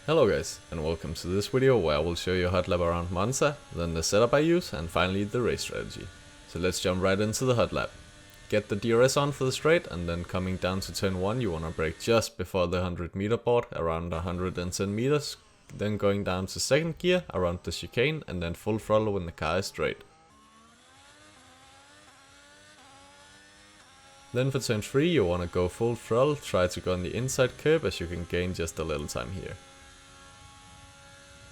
Hello guys, and welcome to this video where I will show you Hotlap around Monza, then the setup I use, and finally the race strategy. So let's jump right into the Hotlap. Get the DRS on for the straight, and then coming down to turn 1 you wanna brake just before the 100 meter board, around 110 meters, then going down to second gear around the chicane, and then full throttle when the car is straight. Then for turn 3 you wanna go full throttle, try to go on the inside curb as you can gain just a little time here.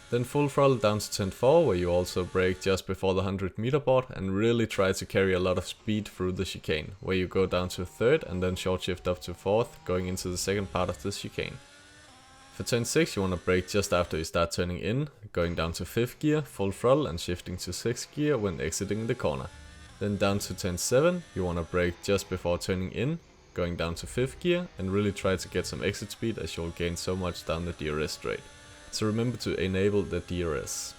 Then full throttle down to turn 4 where you also brake just before the 100 meter board and really try to carry a lot of speed through the chicane, where you go down to third and then short shift up to fourth, going into the second part of the chicane. For turn 6 you want to brake just after you start turning in, going down to 5th gear, full throttle and shifting to 6th gear when exiting the corner. Then down to turn 7 you want to brake just before turning in, going down to 5th gear and really try to get some exit speed as you'll gain so much down the DRS straight. So remember to enable the DRS.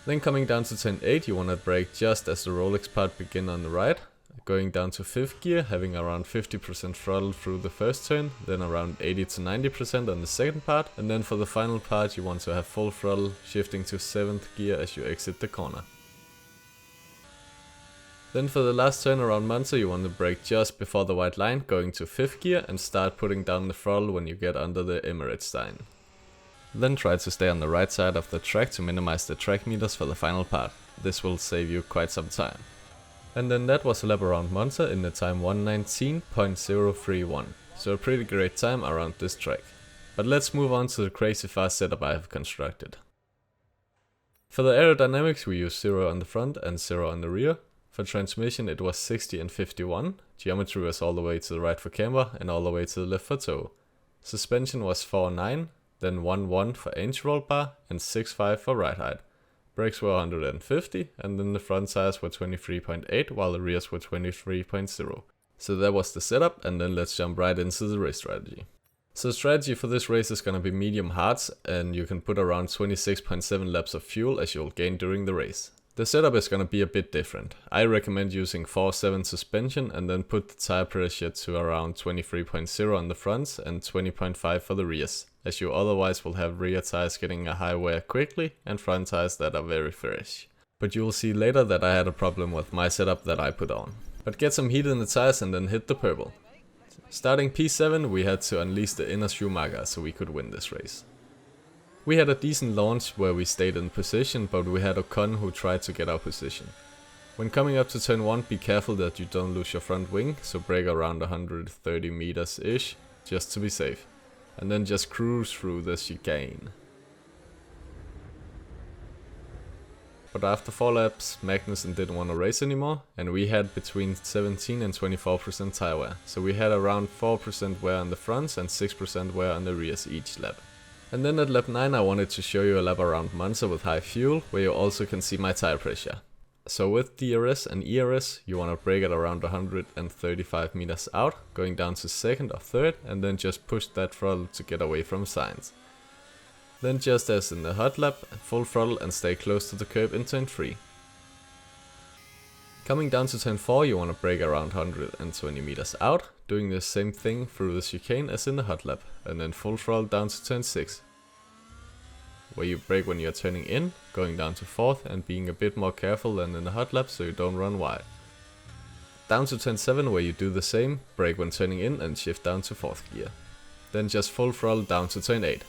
Then coming down to turn 8 you want to brake just as the Rolex part begin on the right, going down to 5th gear, having around 50% throttle through the first turn, then around 80 to 90% on the second part, and then for the final part you want to have full throttle, shifting to 7th gear as you exit the corner. Then for the last turn around Monza you want to brake just before the white line, going to 5th gear and start putting down the throttle when you get under the Emirates sign. Then try to stay on the right side of the track to minimize the track meters for the final part. This will save you quite some time. And then that was a lap around Monza in the time 1:19.031, so a pretty great time around this track. But let's move on to the crazy fast setup I have constructed. For the aerodynamics we use 0 on the front and 0 on the rear. For transmission it was 60 and 51, geometry was all the way to the right for camber and all the way to the left for toe. Suspension was 4.9. Then 1.1 for inch roll bar and 6.5 for ride height. Brakes were 150 and then the front tires were 23.8 while the rears were 23.0. So that was the setup, and then let's jump right into the race strategy. So strategy for this race is gonna be medium hards, and you can put around 26.7 laps of fuel as you'll gain during the race. The setup is gonna be a bit different. I recommend using 4.7 suspension and then put the tire pressure to around 23.0 on the fronts and 20.5 for the rears, as you otherwise will have rear tires getting a high wear quickly and front tires that are very fresh. But you will see later that I had a problem with my setup that I put on. But get some heat in the tires and then hit the purple. Starting P7 we had to unleash the inner Schumacher so we could win this race. We had a decent launch where we stayed in position, but we had Ocon who tried to get our position. When coming up to turn 1 be careful that you don't lose your front wing, so brake around 130 meters ish, just to be safe. And then just cruise through the chicane. But after 4 laps Magnussen didn't want to race anymore, and we had between 17 and 24% tire wear, so we had around 4% wear on the fronts and 6% wear on the rears each lap. And then at lap 9 I wanted to show you a lap around Monza with high fuel, where you also can see my tire pressure. So with DRS and ERS you want to brake at around 135 meters out, going down to 2nd or 3rd, and then just push that throttle to get away from signs. Then just as in the Hotlap, full throttle and stay close to the curb in turn 3. Coming down to turn 4 you want to brake around 120 meters out, doing the same thing through the chicane as in the Hotlap, and then full throttle down to turn 6. Where you brake when you are turning in, going down to 4th and being a bit more careful than in the Hotlap so you don't run wide. Down to turn 7 where you do the same, brake when turning in and shift down to 4th gear. Then just full throttle down to turn 8.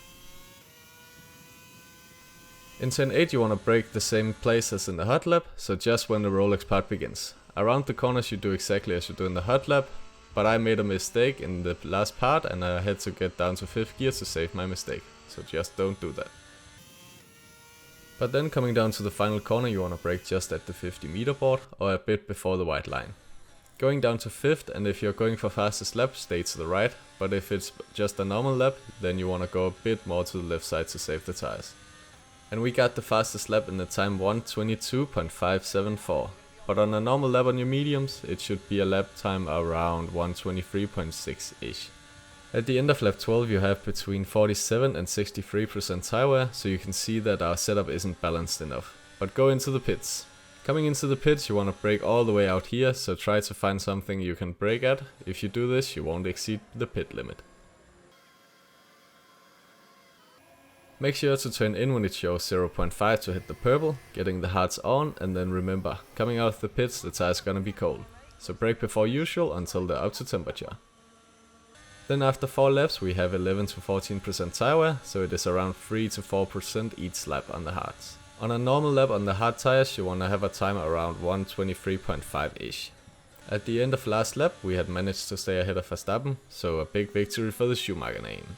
In turn 8 you want to brake the same place as in the Hotlap, so just when the Rolex part begins. Around the corners you do exactly as you do in the Hotlap, but I made a mistake in the last part and I had to get down to 5th gear to save my mistake, so just don't do that. But then coming down to the final corner you want to brake just at the 50 meter board or a bit before the white line. Going down to 5th, and if you're going for fastest lap stay to the right, but if it's just a normal lap then you want to go a bit more to the left side to save the tires. And we got the fastest lap in the time 1:22.574, but on a normal lap on your mediums it should be a lap time around 1:23.6 ish. At the end of lap 12 you have between 47 and 63% tire wear, so you can see that our setup isn't balanced enough. But go into the pits. Coming into the pits you want to brake all the way out here, so try to find something you can brake at. If you do this you won't exceed the pit limit. Make sure to turn in when it shows 0.5 to hit the purple, getting the hards on, and then remember, coming out of the pits the tires gonna be cold, so brake before usual until they're up to temperature. Then after 4 laps we have 11 to 14% tire wear, so it is around 3 to 4% each lap on the hards. On a normal lap on the hard tires you wanna have a time around 1:23.5 ish. At the end of last lap we had managed to stay ahead of Verstappen, so a big victory for the Schumacher name.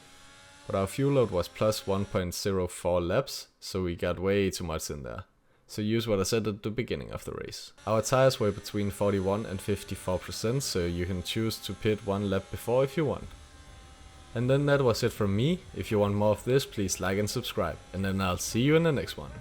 But our fuel load was plus 1.04 laps, so we got way too much in there. So use what I said at the beginning of the race. Our tires were between 41 and 54%, so you can choose to pit 1 lap before if you want. And then that was it from me. If you want more of this, please like and subscribe, and then I'll see you in the next one.